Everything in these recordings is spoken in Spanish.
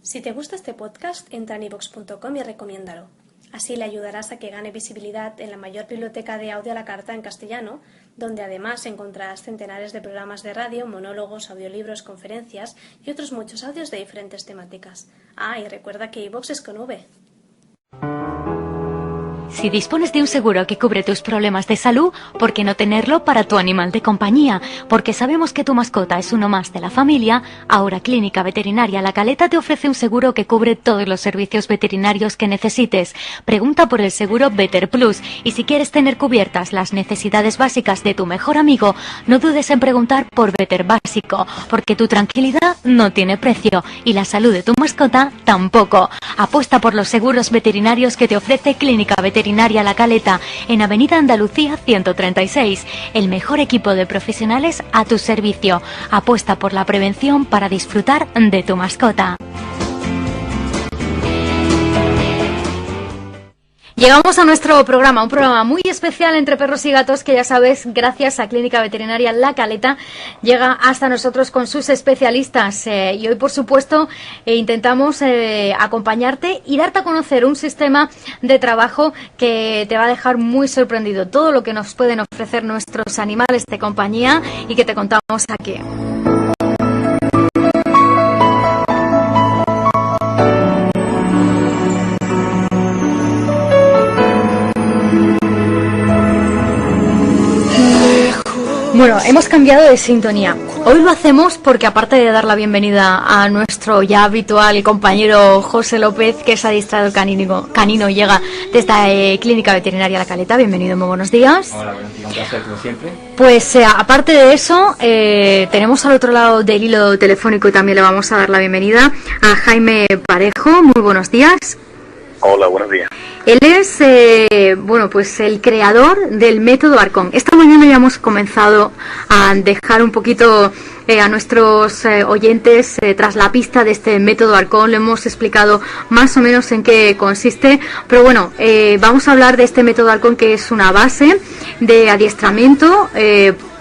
Si te gusta este podcast, entra en iVoox.com y recomiéndalo. Así le ayudarás a que gane visibilidad en la mayor biblioteca de audio a la carta en castellano, donde además encontrarás centenares de programas de radio, monólogos, audiolibros, conferencias y otros muchos audios de diferentes temáticas. Y recuerda que iVoox es con V. Si dispones de un seguro que cubre tus problemas de salud, ¿por qué no tenerlo para tu animal de compañía? Porque sabemos que tu mascota es uno más de la familia. Ahora Clínica Veterinaria La Caleta te ofrece un seguro que cubre todos los servicios veterinarios que necesites. Pregunta por el seguro Veter Plus y si quieres tener cubiertas las necesidades básicas de tu mejor amigo, no dudes en preguntar por Veter Básico, porque tu tranquilidad no tiene precio y la salud de tu mascota tampoco. Apuesta por los seguros veterinarios que te ofrece Clínica Veterinaria La Caleta, en Avenida Andalucía 136. El mejor equipo de profesionales a tu servicio. Apuesta por la prevención para disfrutar de tu mascota. Llegamos a nuestro programa, un programa muy especial entre perros y gatos que ya sabes, gracias a Clínica Veterinaria La Caleta, llega hasta nosotros con sus especialistas. Y hoy, por supuesto, intentamos acompañarte y darte a conocer un sistema de trabajo que te va a dejar muy sorprendido. Todo lo que nos pueden ofrecer nuestros animales de compañía y que te contamos aquí. Bueno, hemos cambiado de sintonía. Hoy lo hacemos porque, aparte de dar la bienvenida a nuestro ya habitual compañero José López, que es adiestrado canino, llega desde Clínica Veterinaria La Caleta. Bienvenido, muy buenos días. Hola, buenos días, un placer como siempre. Pues aparte de eso, tenemos al otro lado del hilo telefónico y también le vamos a dar la bienvenida a Jaime Parejo. Muy buenos días. Hola, buenos días. Él es, pues el creador del método Arcón. Esta mañana ya hemos comenzado a dejar un poquito a nuestros oyentes tras la pista de este método Arcón. Le hemos explicado más o menos en qué consiste, pero bueno, vamos a hablar de este método Arcón, que es una base de adiestramiento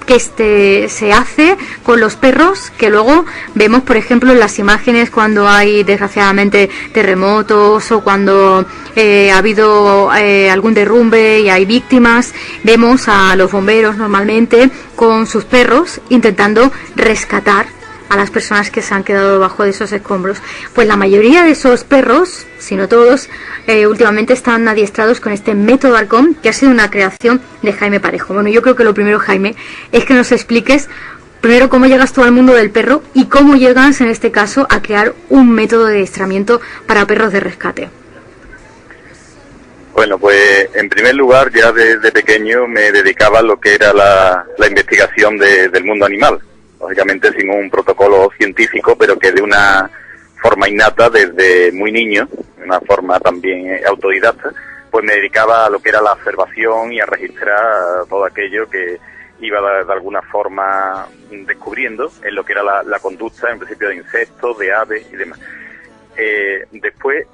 que se hace con los perros, que luego vemos, por ejemplo, en las imágenes cuando hay desgraciadamente terremotos o cuando ha habido algún derrumbe y hay víctimas. Vemos a los bomberos normalmente con sus perros intentando rescatar a las personas que se han quedado debajo de esos escombros. Pues la mayoría de esos perros, si no todos, últimamente están adiestrados con este método Arcón, que ha sido una creación de Jaime Parejo. Bueno, yo creo que lo primero, Jaime, es que nos expliques primero cómo llegas tú al mundo del perro y cómo llegas, en este caso, a crear un método de adiestramiento para perros de rescate. Bueno, pues en primer lugar, ya desde pequeño me dedicaba a lo que era la investigación del mundo animal. Lógicamente sin un protocolo científico, pero que de una forma innata desde muy niño, de una forma también autodidacta, pues me dedicaba a lo que era la observación y a registrar todo aquello que iba de alguna forma descubriendo en lo que era la conducta, en principio, de insectos, de aves y demás. Después,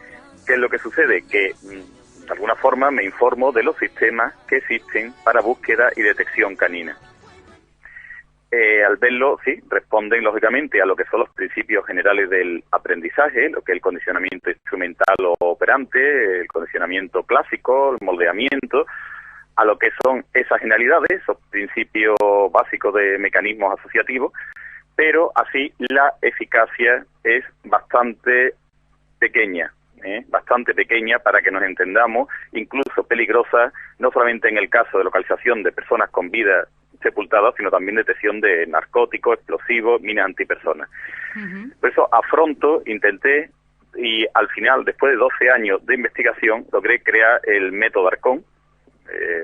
¿qué es lo que sucede? Que de alguna forma me informo de los sistemas que existen para búsqueda y detección canina. Al verlo, sí, responden lógicamente a lo que son los principios generales del aprendizaje, lo que es el condicionamiento instrumental o operante, el condicionamiento clásico, el moldeamiento, a lo que son esas generalidades, esos principios básicos de mecanismos asociativos, pero así la eficacia es bastante pequeña para que nos entendamos, incluso peligrosa, no solamente en el caso de localización de personas con vida sepultadas, sino también detección de narcóticos, explosivos, minas antipersonas. Uh-huh. Por eso intenté, y al final, después de 12 años de investigación, logré crear el método Arcón.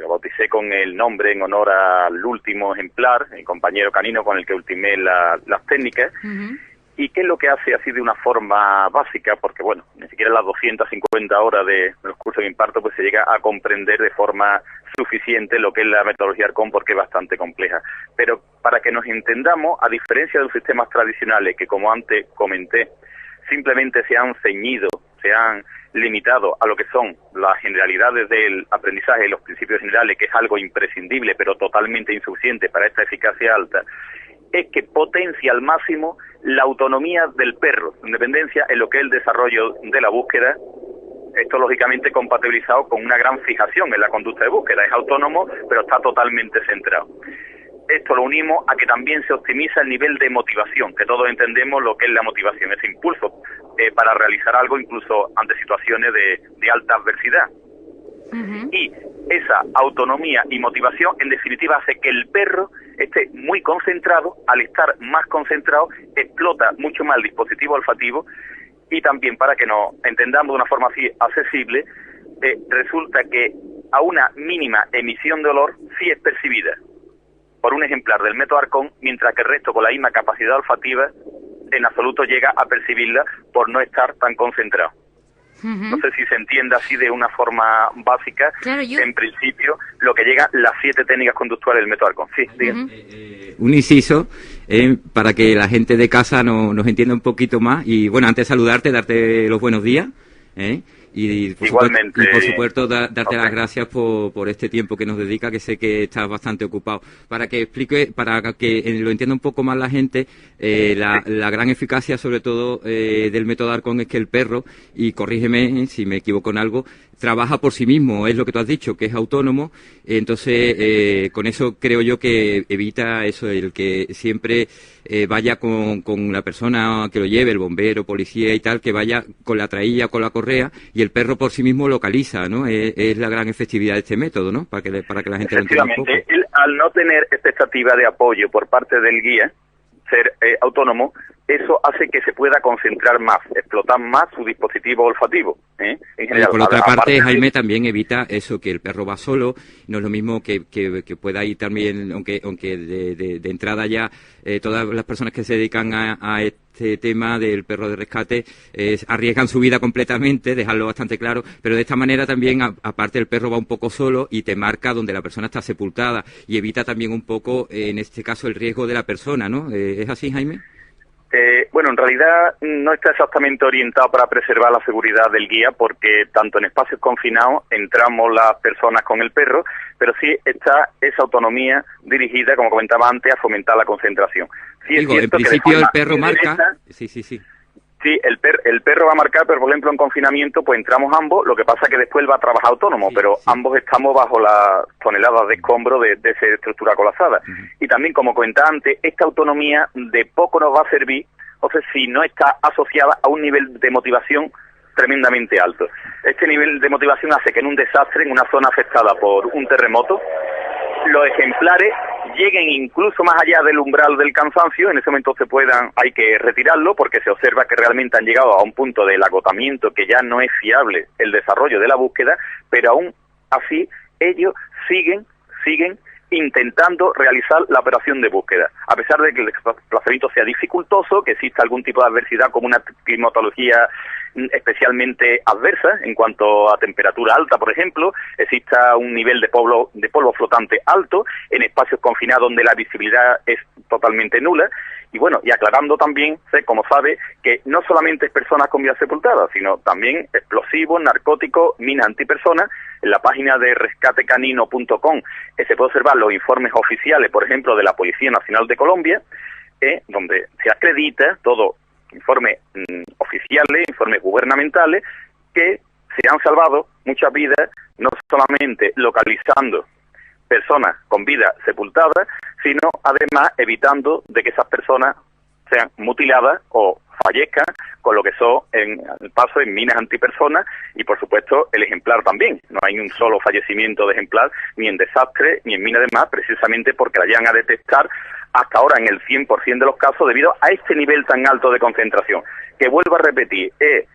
Lo bauticé con el nombre en honor al último ejemplar, mi compañero canino con el que ultimé las técnicas. Uh-huh. ¿Y qué es lo que hace así de una forma básica? Porque, bueno, ni siquiera las 250 horas de los cursos que imparto pues se llega a comprender de forma suficiente lo que es la metodología Arcón, porque es bastante compleja. Pero para que nos entendamos, a diferencia de los sistemas tradicionales que, como antes comenté, simplemente se han ceñido, se han limitado a lo que son las generalidades del aprendizaje y los principios generales, que es algo imprescindible pero totalmente insuficiente para esta eficacia alta, es que potencia al máximo la autonomía del perro, independencia en lo que es el desarrollo de la búsqueda. Esto lógicamente compatibilizado con una gran fijación en la conducta de búsqueda. Es autónomo, pero está totalmente centrado. Esto lo unimos a que también se optimiza el nivel de motivación, que todos entendemos lo que es la motivación, ese impulso para realizar algo incluso ante situaciones de alta adversidad. Y esa autonomía y motivación, en definitiva, hace que el perro esté muy concentrado. Al estar más concentrado, explota mucho más el dispositivo olfativo. Y también, para que nos entendamos de una forma así accesible, resulta que a una mínima emisión de olor sí es percibida por un ejemplar del método Arcón, mientras que el resto, con la misma capacidad olfativa, en absoluto llega a percibirla por no estar tan concentrado. No sé si se entiende así de una forma básica. Claro, en principio, lo que llega las 7 técnicas conductuales del método Arcón. Sí, diga. Un inciso para que la gente de casa nos entienda un poquito más. Y bueno, antes de saludarte, darte los buenos días. Y igualmente, por supuesto darte las gracias por este tiempo que nos dedica, que sé que estás bastante ocupado. Para que explique, para que lo entienda un poco más la gente, la gran eficacia sobre todo del método Arcón es que el perro, y corrígeme si me equivoco en algo, trabaja por sí mismo, es lo que tú has dicho, que es autónomo. Entonces con eso creo yo que evita eso, el que siempre vaya con la persona que lo lleve, el bombero, policía y tal, que vaya con la trailla, con la correa, y el perro por sí mismo localiza, ¿no? Es la gran efectividad de este método, ¿no? Para que la gente lo entienda un poco. Él, al no tener expectativa de apoyo por parte del guía, ser autónomo, eso hace que se pueda concentrar más, explotar más su dispositivo olfativo. En general, y por otra parte, Jaime, también evita eso, que el perro va solo. No es lo mismo que pueda ir también, aunque de entrada ya todas las personas que se dedican a este tema del perro de rescate arriesgan su vida completamente, dejarlo bastante claro, pero de esta manera también, aparte, el perro va un poco solo y te marca donde la persona está sepultada, y evita también un poco, en este caso, el riesgo de la persona, ¿no? ¿Es así, Jaime? Bueno, en realidad no está exactamente orientado para preservar la seguridad del guía, porque tanto en espacios confinados entramos las personas con el perro, pero sí está esa autonomía dirigida, como comentaba antes, a fomentar la concentración. Sí, digo, en principio el perro marca... Sí. Sí, el perro va a marcar, pero por ejemplo en confinamiento pues entramos ambos, lo que pasa es que después él va a trabajar autónomo, pero ambos estamos bajo las toneladas de escombro de esa estructura colapsada. Y también, como comentaba antes, esta autonomía de poco nos va a servir, o sea, si no está asociada a un nivel de motivación tremendamente alto. Este nivel de motivación hace que en un desastre, en una zona afectada por un terremoto, los ejemplares lleguen incluso más allá del umbral del cansancio. En ese momento hay que retirarlo, porque se observa que realmente han llegado a un punto del agotamiento que ya no es fiable el desarrollo de la búsqueda, pero aún así ellos siguen intentando realizar la operación de búsqueda, a pesar de que el desplazamiento sea dificultoso, que exista algún tipo de adversidad como una climatología especialmente adversa en cuanto a temperatura alta, por ejemplo, exista un nivel de polvo flotante alto en espacios confinados donde la visibilidad es totalmente nula. Y bueno, y aclarando también, como sabe, que no solamente es personas con vida sepultada, sino también explosivos, narcóticos, minas antipersonas. En la página de rescatecanino.com se puede observar los informes oficiales, por ejemplo, de la Policía Nacional de Colombia, donde se acredita todo, informes oficiales, informes gubernamentales, que se han salvado muchas vidas, no solamente localizando personas con vida sepultada, sino además evitando de que esas personas sean mutiladas o fallezcan con lo que son en el paso en minas antipersonas, y por supuesto el ejemplar también. No hay un solo fallecimiento de ejemplar, ni en desastre, ni en mina de mar, precisamente porque la llegan a detectar hasta ahora en el 100% de los casos debido a este nivel tan alto de concentración, que vuelvo a repetir, es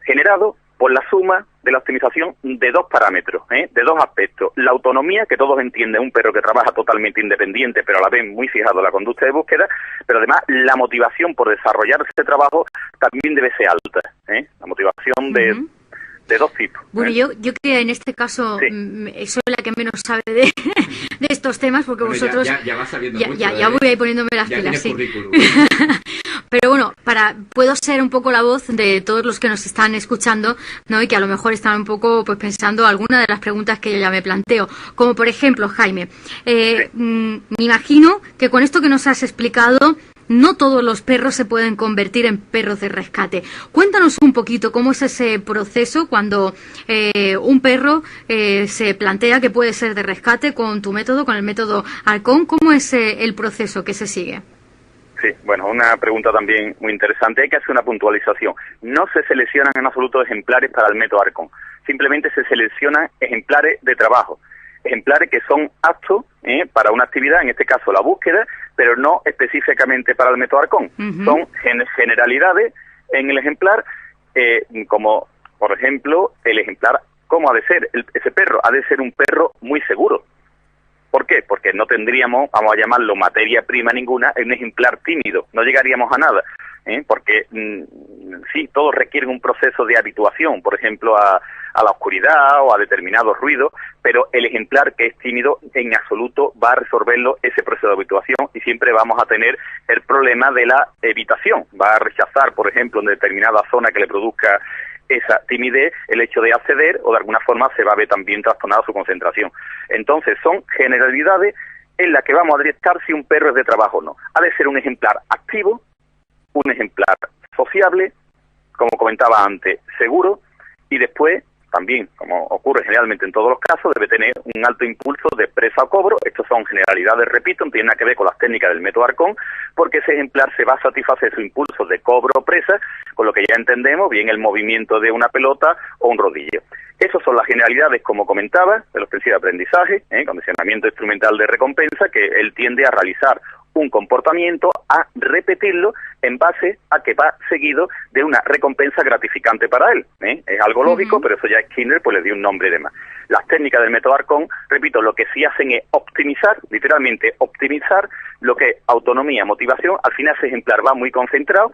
generado por la suma de la optimización de dos parámetros, de dos aspectos. La autonomía, que todos entienden, un perro que trabaja totalmente independiente, pero a la vez muy fijado en la conducta de búsqueda, pero además la motivación por desarrollar ese trabajo también debe ser alta. La motivación de de dos tipos. Bueno, yo que en este caso Sí. Soy la que menos sabe de estos temas, porque Bueno, vosotros... ya vas sabiendo mucho, ya voy ahí poniéndome las ya pilas, tienes sí. currículum. Pero bueno, puedo ser un poco la voz de todos los que nos están escuchando, ¿no? Y que a lo mejor están un poco pues pensando alguna de las preguntas que yo ya me planteo. Como por ejemplo, Jaime, me imagino que con esto que nos has explicado, no todos los perros se pueden convertir en perros de rescate. Cuéntanos un poquito cómo es ese proceso cuando un perro se plantea que puede ser de rescate con tu método, con el método Arcón. ¿Cómo es el proceso que se sigue? Sí, bueno, una pregunta también muy interesante. Hay que hacer una puntualización. No se seleccionan en absoluto ejemplares para el método Arcón. Simplemente se seleccionan ejemplares de trabajo. Ejemplares que son aptos para una actividad, en este caso la búsqueda, pero no específicamente para el método Arcón. Uh-huh. Son generalidades en el ejemplar, como por ejemplo el ejemplar, ¿cómo ha de ser? Ese perro ha de ser un perro muy seguro. ¿Por qué? Porque no tendríamos, vamos a llamarlo materia prima ninguna, en un ejemplar tímido, no llegaríamos a nada. Porque sí, todos requieren un proceso de habituación, por ejemplo, a la oscuridad o a determinados ruidos, pero el ejemplar que es tímido en absoluto va a resolverlo ese proceso de habituación y siempre vamos a tener el problema de la evitación. Va a rechazar, por ejemplo, en determinada zona que le produzca esa timidez, el hecho de acceder o de alguna forma se va a ver también trastornada su concentración. Entonces son generalidades en las que vamos a detectar si un perro es de trabajo o no. Ha de ser un ejemplar activo, un ejemplar sociable, como comentaba antes, seguro, y después, también, como ocurre generalmente en todos los casos, debe tener un alto impulso de presa o cobro. Estos son generalidades, repito, no tienen nada que ver con las técnicas del método Arcón, porque ese ejemplar se va a satisfacer su impulso de cobro o presa, con lo que ya entendemos, bien el movimiento de una pelota o un rodillo. Esas son las generalidades, como comentaba, de los principios de aprendizaje, condicionamiento instrumental de recompensa, que él tiende a realizar un comportamiento, a repetirlo en base a que va seguido de una recompensa gratificante para él. Es algo lógico, pero eso ya Skinner pues le dio un nombre y demás. Las técnicas del método Arcón, repito, lo que sí hacen es optimizar, literalmente optimizar lo que es autonomía, motivación. Al final ese ejemplar va muy concentrado.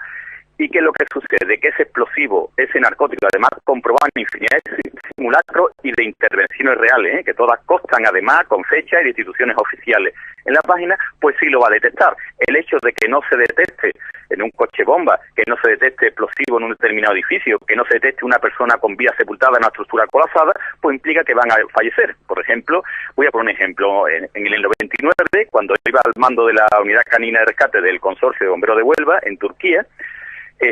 ¿Y qué es lo que sucede? Que ese explosivo, ese narcótico, además comprobado en infinidad de simulacros y de intervenciones reales, que todas constan además con fecha y de instituciones oficiales en la página, pues sí lo va a detectar. El hecho de que no se detecte en un coche bomba, que no se detecte explosivo en un determinado edificio, que no se detecte una persona con vida sepultada en una estructura colapsada, pues implica que van a fallecer. Por ejemplo, voy a poner un ejemplo, en el 99, cuando iba al mando de la unidad canina de rescate del consorcio de bomberos de Huelva, en Turquía,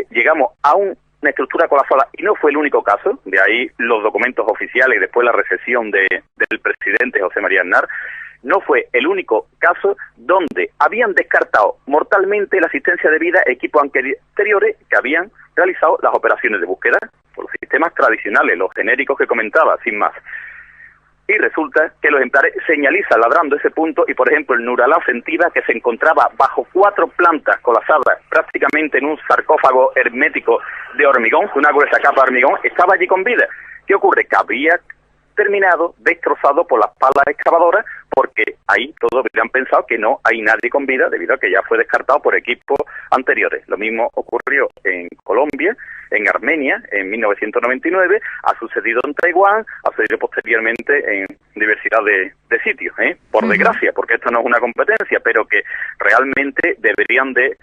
llegamos a una estructura colapsada y no fue el único caso, de ahí los documentos oficiales y después la recepción del presidente José María Aznar. No fue el único caso donde habían descartado mortalmente la asistencia de vida equipos anteriores que habían realizado las operaciones de búsqueda por los sistemas tradicionales, los genéricos que comentaba, sin más. Y resulta que los ejemplares señalizan ladrando ese punto y, por ejemplo, el Nuralá Sentiva, que se encontraba bajo 4 plantas colapsadas prácticamente en un sarcófago hermético de hormigón, una gruesa capa de hormigón, estaba allí con vida. ¿Qué ocurre? Que habría terminado destrozado por las palas excavadoras, porque ahí todos habrían pensado que no hay nadie con vida debido a que ya fue descartado por equipos anteriores. Lo mismo ocurrió en Colombia, en Armenia, en 1999, ha sucedido en Taiwán, ha sucedido posteriormente en diversidad de sitios, por desgracia, porque esto no es una competencia, pero que realmente deberían de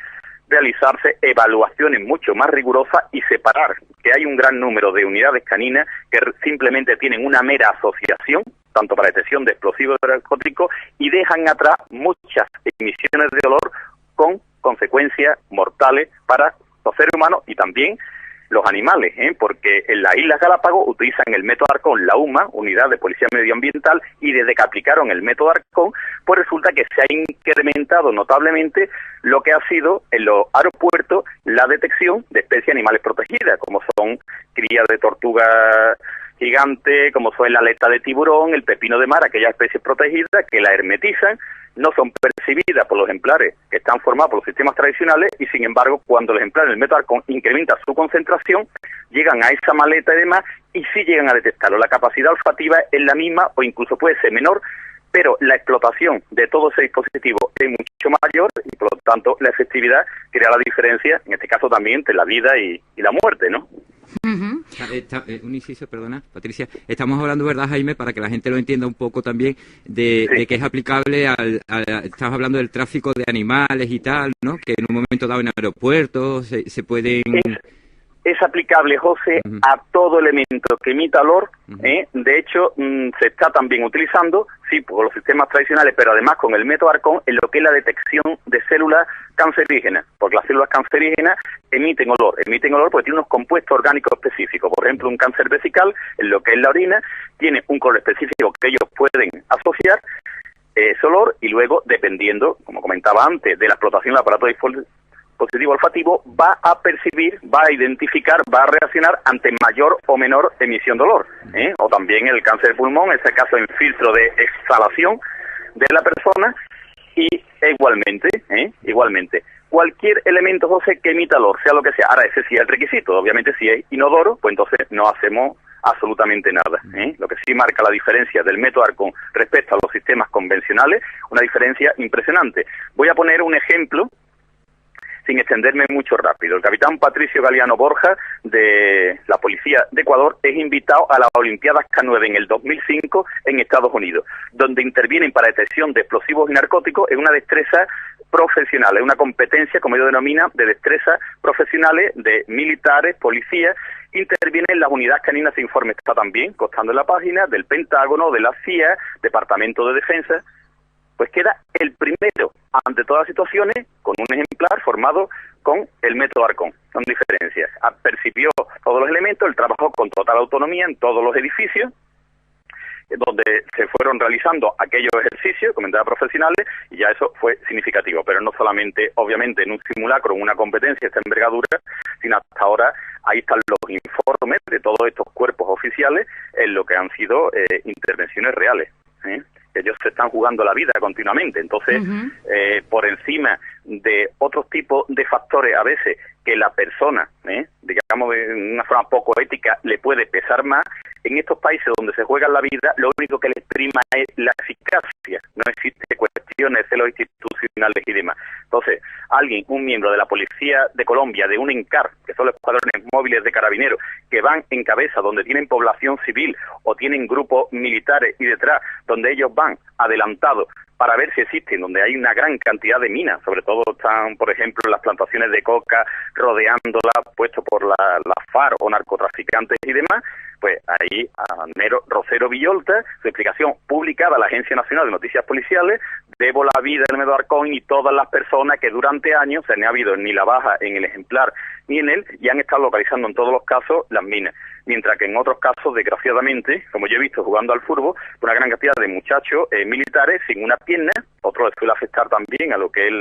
realizarse evaluaciones mucho más rigurosas y separar que hay un gran número de unidades caninas que simplemente tienen una mera asociación, tanto para detección de explosivos y narcóticos, y dejan atrás muchas emisiones de olor con consecuencias mortales para los seres humanos y también los animales, porque en las Islas Galápagos utilizan el método Arcón, la UMA, Unidad de Policía Medioambiental, y desde que aplicaron el método Arcón, pues resulta que se ha incrementado notablemente lo que ha sido en los aeropuertos la detección de especies animales protegidas, como son crías de tortuga gigante, como son la aleta de tiburón, el pepino de mar, aquellas especies protegidas que la hermetizan, no son percibidas por los ejemplares que están formados por los sistemas tradicionales y, sin embargo, cuando los ejemplares del método Arcón incrementan su concentración, llegan a esa maleta y demás y sí llegan a detectarlo. La capacidad olfativa es la misma o incluso puede ser menor, pero la explotación de todo ese dispositivo es mucho mayor y, por lo tanto, la efectividad crea la diferencia, en este caso también, entre la vida y la muerte, ¿no? Un inciso, perdona, Patricia. Estamos hablando, ¿verdad, Jaime? Para que la gente lo entienda un poco también, de que es aplicable estamos hablando del tráfico de animales y tal, ¿no? Que en un momento dado en aeropuertos se pueden... Es aplicable, José, a todo elemento que emita olor. De hecho, se está también utilizando, sí, por los sistemas tradicionales, pero además con el método Arcón, en lo que es la detección de células cancerígenas, porque las células cancerígenas emiten olor porque tienen unos compuestos orgánicos específicos. Por ejemplo, un cáncer vesical, en lo que es la orina, tiene un color específico que ellos pueden asociar ese olor, y luego, dependiendo, como comentaba antes, de la explotación del aparato dispositivo olfativo, va a percibir, va a identificar, va a reaccionar ante mayor o menor emisión de olor. O también el cáncer de pulmón, en este caso en filtro de exhalación de la persona, y igualmente, cualquier elemento, José, que emita olor, sea lo que sea. Ahora, ese sí es el requisito. Obviamente, si es inodoro, pues entonces no hacemos absolutamente nada. Lo que sí marca la diferencia del método Arcón respecto a los sistemas convencionales, una diferencia impresionante. Voy a poner un ejemplo, sin extenderme mucho rápido. El capitán Patricio Galeano Borja, de la Policía de Ecuador, es invitado a las Olimpiadas K9 en el 2005 en Estados Unidos, donde intervienen para detección de explosivos y narcóticos en una destreza profesional, es una competencia, como ellos denominan, de destrezas profesionales de militares, policías. Intervienen las unidades caninas, de informe está también constando en la página, del Pentágono, de la CIA, Departamento de Defensa. Pues queda el primero ante todas las situaciones con un ejemplar formado con el método Arcón. Son diferencias. Percibió todos los elementos, el trabajo con total autonomía en todos los edificios, donde se fueron realizando aquellos ejercicios, comentadas profesionales, y ya eso fue significativo. Pero no solamente, obviamente, en un simulacro, en una competencia de esta envergadura, sino hasta ahora ahí están los informes de todos estos cuerpos oficiales en lo que han sido intervenciones reales. Ellos se están jugando la vida continuamente, entonces por encima de otros tipos de factores a veces que la persona, digamos de una forma poco ética, le puede pesar más. En estos países donde se juega la vida, lo único que les prima es la eficacia, no existe cuestiones de celos institucionales y demás. Entonces, un miembro de la Policía de Colombia, de un ENCAR, que son los escuadrones móviles de carabineros, que van en cabeza donde tienen población civil o tienen grupos militares y detrás, donde ellos van adelantados para ver si existen, donde hay una gran cantidad de minas, sobre todo están, por ejemplo, las plantaciones de coca rodeándola, puesto por la FARC o narcotraficantes y demás. Pues ahí a Nero Rosero Villolta, su explicación publicada a la Agencia Nacional de Noticias Policiales: debo la vida del método Arcón y todas las personas que durante años, o sea, no ha habido ni la baja en el ejemplar ni en él, y han estado localizando en todos los casos las minas. Mientras que en otros casos, desgraciadamente, como yo he visto jugando al fútbol, una gran cantidad de muchachos militares sin una pierna, otro les suele afectar también a lo que es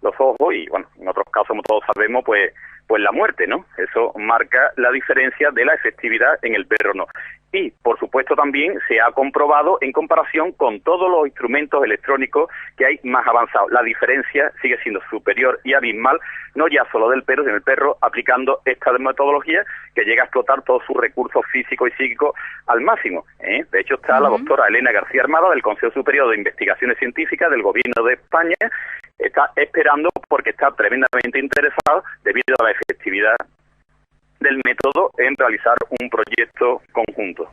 los ojos, y bueno, en otros casos, como todos sabemos, pues la muerte, ¿no? Eso marca la diferencia de la efectividad en el perro, ¿no? Y, por supuesto, también se ha comprobado en comparación con todos los instrumentos electrónicos que hay más avanzados. La diferencia sigue siendo superior y abismal, no ya solo del perro, sino del perro aplicando esta metodología que llega a explotar todos sus recursos físicos y psíquicos al máximo. De hecho, está la doctora Elena García Armada, del Consejo Superior de Investigaciones Científicas del Gobierno de España, está esperando porque está tremendamente interesado debido a la efectividad del método en realizar un proyecto conjunto.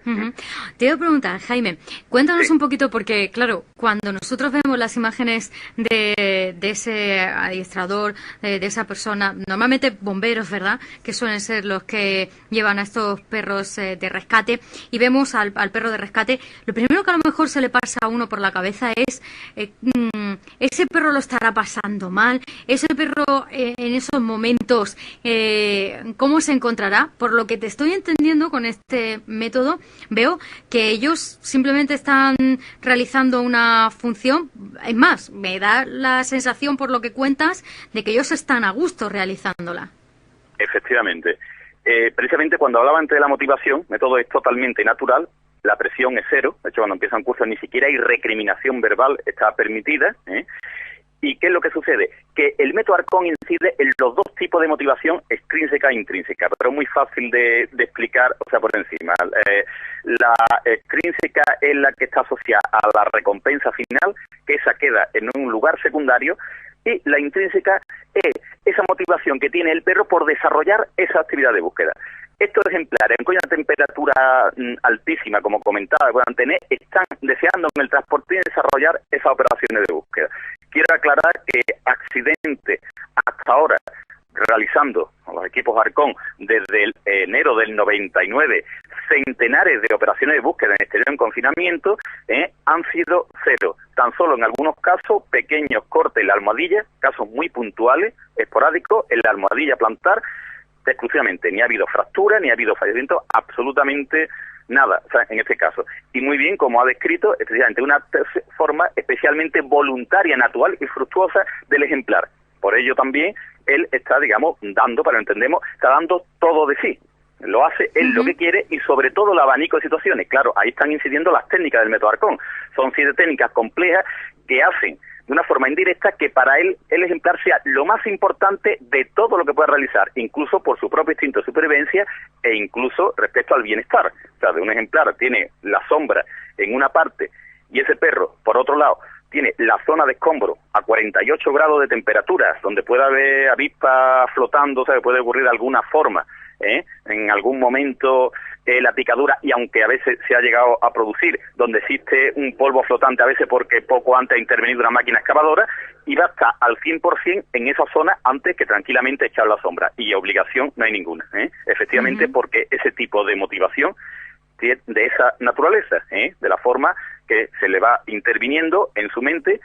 Te iba a preguntar, Jaime, cuéntanos un poquito, porque claro, cuando nosotros vemos las imágenes de ese adiestrador, de esa persona, normalmente bomberos, ¿verdad?, que suelen ser los que llevan a estos perros de rescate, y vemos al perro de rescate, lo primero que a lo mejor se le pasa a uno por la cabeza es ese perro lo estará pasando mal, ese perro en esos momentos, ¿cómo se encontrará? Por lo que te estoy entendiendo con este método, veo que ellos simplemente están realizando una función. Es más, me da la sensación, por lo que cuentas, de que ellos están a gusto realizándola. Efectivamente. Precisamente cuando hablaba antes de la motivación, el método es totalmente natural, la presión es cero, de hecho cuando empiezan cursos ni siquiera hay recriminación verbal, está permitida, ¿Y qué es lo que sucede? Que el método Arcón incide en los dos tipos de motivación, extrínseca e intrínseca, pero muy fácil de explicar, o sea, por encima. La extrínseca es la que está asociada a la recompensa final, que esa queda en un lugar secundario, y la intrínseca es esa motivación que tiene el perro por desarrollar esa actividad de búsqueda. Estos ejemplares, con una temperatura altísima, como comentaba, puedan tener, están deseando en el transporte y desarrollar esas operaciones de búsqueda. Quiero aclarar que accidentes hasta ahora, realizando los equipos Arcón desde el enero del 99 centenares de operaciones de búsqueda en exterior en confinamiento, han sido cero. Tan solo en algunos casos pequeños cortes en la almohadilla, casos muy puntuales, esporádicos, en la almohadilla plantar, exclusivamente. Ni ha habido fractura, ni ha habido fallecimiento, absolutamente nada, o sea, en este caso. Y muy bien, como ha descrito, especialmente una forma especialmente voluntaria, natural y fructuosa del ejemplar. Por ello también él está, digamos, dando, para lo entendemos, está dando todo de sí. Lo hace él lo que quiere y sobre todo el abanico de situaciones. Claro, ahí están incidiendo las técnicas del método Arcón. Son 7 técnicas complejas que hacen de una forma indirecta que para él el ejemplar sea lo más importante de todo lo que pueda realizar, incluso por su propio instinto de supervivencia e incluso respecto al bienestar. O sea, de un ejemplar tiene la sombra en una parte y ese perro, por otro lado, tiene la zona de escombro a 48 grados de temperatura, donde puede haber avispas flotando, o sea, que puede ocurrir de alguna forma, en algún momento la picadura, y aunque a veces se ha llegado a producir, donde existe un polvo flotante, a veces porque poco antes ha intervenido una máquina excavadora, y va hasta al 100% en esa zona antes que tranquilamente echar la sombra, y obligación no hay ninguna, efectivamente, porque ese tipo de motivación de esa naturaleza, de la forma que se le va interviniendo en su mente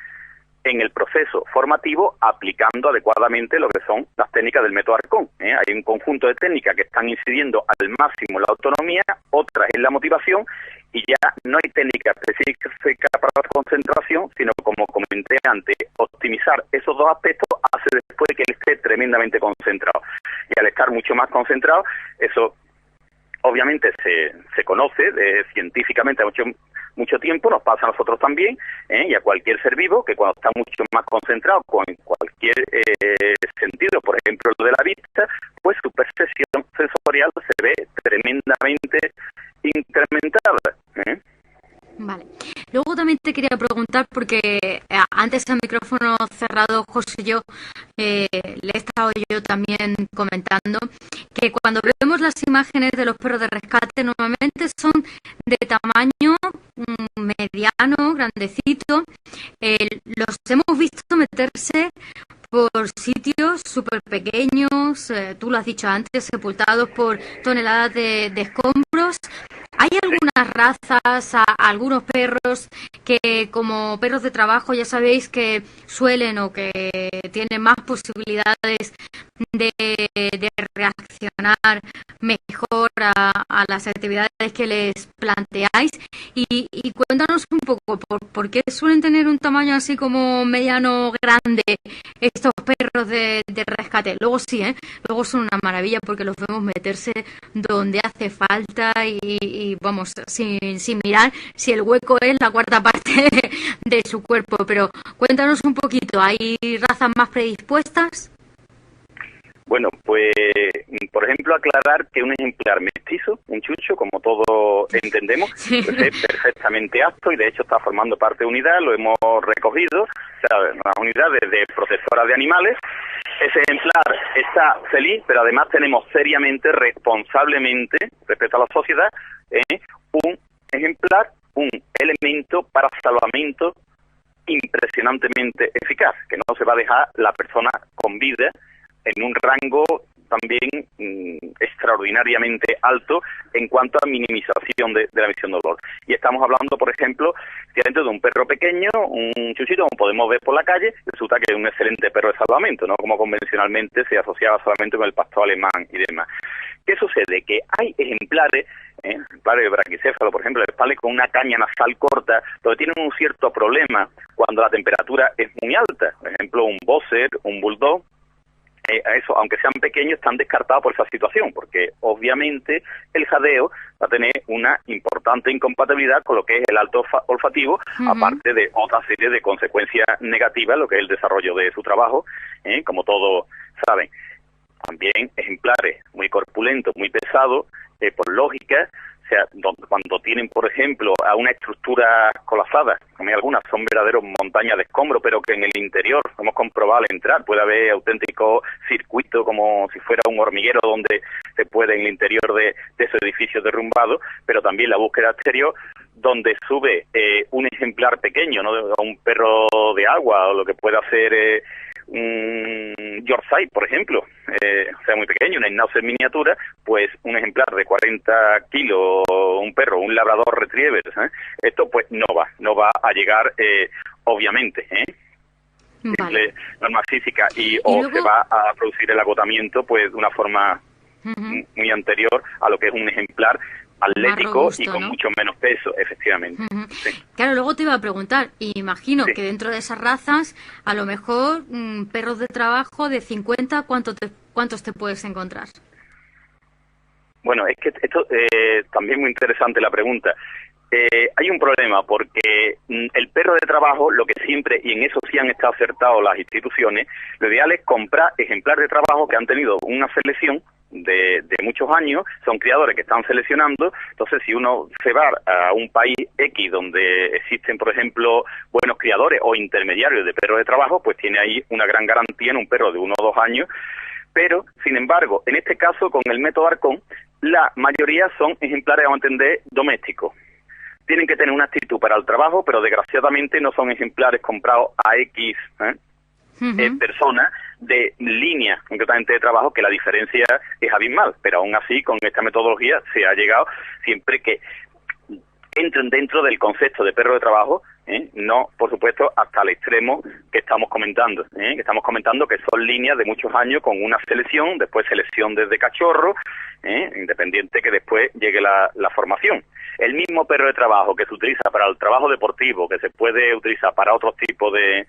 en el proceso formativo, aplicando adecuadamente lo que son las técnicas del método Arcón. Hay un conjunto de técnicas que están incidiendo al máximo en la autonomía, otras en la motivación, y ya no hay técnica específica para la concentración, sino, como comenté antes, optimizar esos dos aspectos hace después de que él esté tremendamente concentrado. Y al estar mucho más concentrado, eso obviamente se conoce científicamente mucho tiempo, nos pasa a nosotros también, y a cualquier ser vivo, que cuando está mucho más concentrado con cualquier sentido, por ejemplo lo de la vista, pues su percepción sensorial se ve tremendamente incrementada. Vale. Luego también te quería preguntar, porque antes al micrófono cerrado, José y yo, le he estado yo también comentando que cuando vemos las imágenes de los perros de rescate, normalmente son de tamaño mediano, grandecito. Los hemos visto meterse por sitios súper pequeños, tú lo has dicho antes, sepultados por toneladas de escombros. ¿Hay algunas razas, algunos perros que, como perros de trabajo, ya sabéis que suelen o que tienen más posibilidades de reaccionar mejor a las actividades que les planteáis? Y cuéntanos un poco, ¿por qué suelen tener un tamaño así como mediano grande estos perros de rescate? Luego sí, luego son una maravilla porque los vemos meterse donde hace falta y vamos, sin mirar si el hueco es la cuarta parte de su cuerpo. Pero cuéntanos un poquito, ¿hay razas más predispuestas? Bueno, pues, por ejemplo, aclarar que un ejemplar mestizo, un chucho, como todos entendemos, sí, pues es perfectamente apto y de hecho está formando parte de unidad, lo hemos recogido, o sea, una unidad de protectora de animales. Ese ejemplar está feliz, pero además tenemos seriamente, responsablemente, respecto a la sociedad, un ejemplar, un elemento para salvamento impresionantemente eficaz, que no se va a dejar la persona con vida en un rango también extraordinariamente alto en cuanto a minimización de la emisión de dolor. Y estamos hablando, por ejemplo, de un perro pequeño, un chuchito, como podemos ver por la calle, resulta que es un excelente perro de salvamento, ¿no? Como convencionalmente se asociaba solamente con el pastor alemán y demás. ¿Qué sucede? Que hay ejemplares de braquicéfalo, por ejemplo, espales con una caña nasal corta, donde tienen un cierto problema cuando la temperatura es muy alta. Por ejemplo, un boxer, un bulldog, eso, aunque sean pequeños, están descartados por esa situación, porque obviamente el jadeo va a tener una importante incompatibilidad con lo que es el alto olfativo, aparte de otra serie de consecuencias negativas, lo que es el desarrollo de su trabajo, como todos saben. También ejemplares muy corpulentos, muy pesados, por lógica, sea, cuando tienen, por ejemplo, a una estructura colapsada, como hay algunas, son verdaderos montañas de escombros, pero que en el interior, hemos comprobado al entrar, puede haber auténticos circuitos como si fuera un hormiguero donde se puede en el interior de esos edificios derrumbados, pero también la búsqueda exterior, donde sube un ejemplar pequeño, ¿no? Un perro de agua, o lo que pueda hacer un Yorkshire, por ejemplo, o sea, muy pequeño, una schnauzer en miniatura, pues un ejemplar de 40 kilos, un perro, un labrador retriever, esto pues no va a llegar, obviamente, Vale. norma física, y luego se va a producir el agotamiento pues de una forma muy anterior a lo que es un ejemplar atlético robusto, y con ¿no? mucho menos peso, efectivamente. Sí. Claro, luego te iba a preguntar, imagino Sí. que dentro de esas razas, a lo mejor perros de trabajo de 50, ¿cuántos te puedes encontrar? Bueno, es que esto también muy interesante la pregunta. Hay un problema porque el perro de trabajo, lo que siempre, y en eso sí han estado acertados las instituciones, lo ideal es comprar ejemplares de trabajo que han tenido una selección de muchos años, son criadores que están seleccionando. Entonces, si uno se va a un país X donde existen, por ejemplo, buenos criadores o intermediarios de perros de trabajo, pues tiene ahí una gran garantía en un perro de 1 o 2 años. Pero, sin embargo, en este caso, con el método Arcón, la mayoría son ejemplares, vamos a entender, domésticos. Tienen que tener una actitud para el trabajo, pero desgraciadamente no son ejemplares comprados a X personas de línea concretamente de trabajo, que la diferencia es abismal, pero aún así con esta metodología se ha llegado siempre que entren dentro del concepto de perro de trabajo, no, por supuesto, hasta el extremo que estamos comentando, que son líneas de muchos años con una selección, después selección desde cachorro, independiente que después llegue la formación. El mismo perro de trabajo que se utiliza para el trabajo deportivo, que se puede utilizar para otros tipos de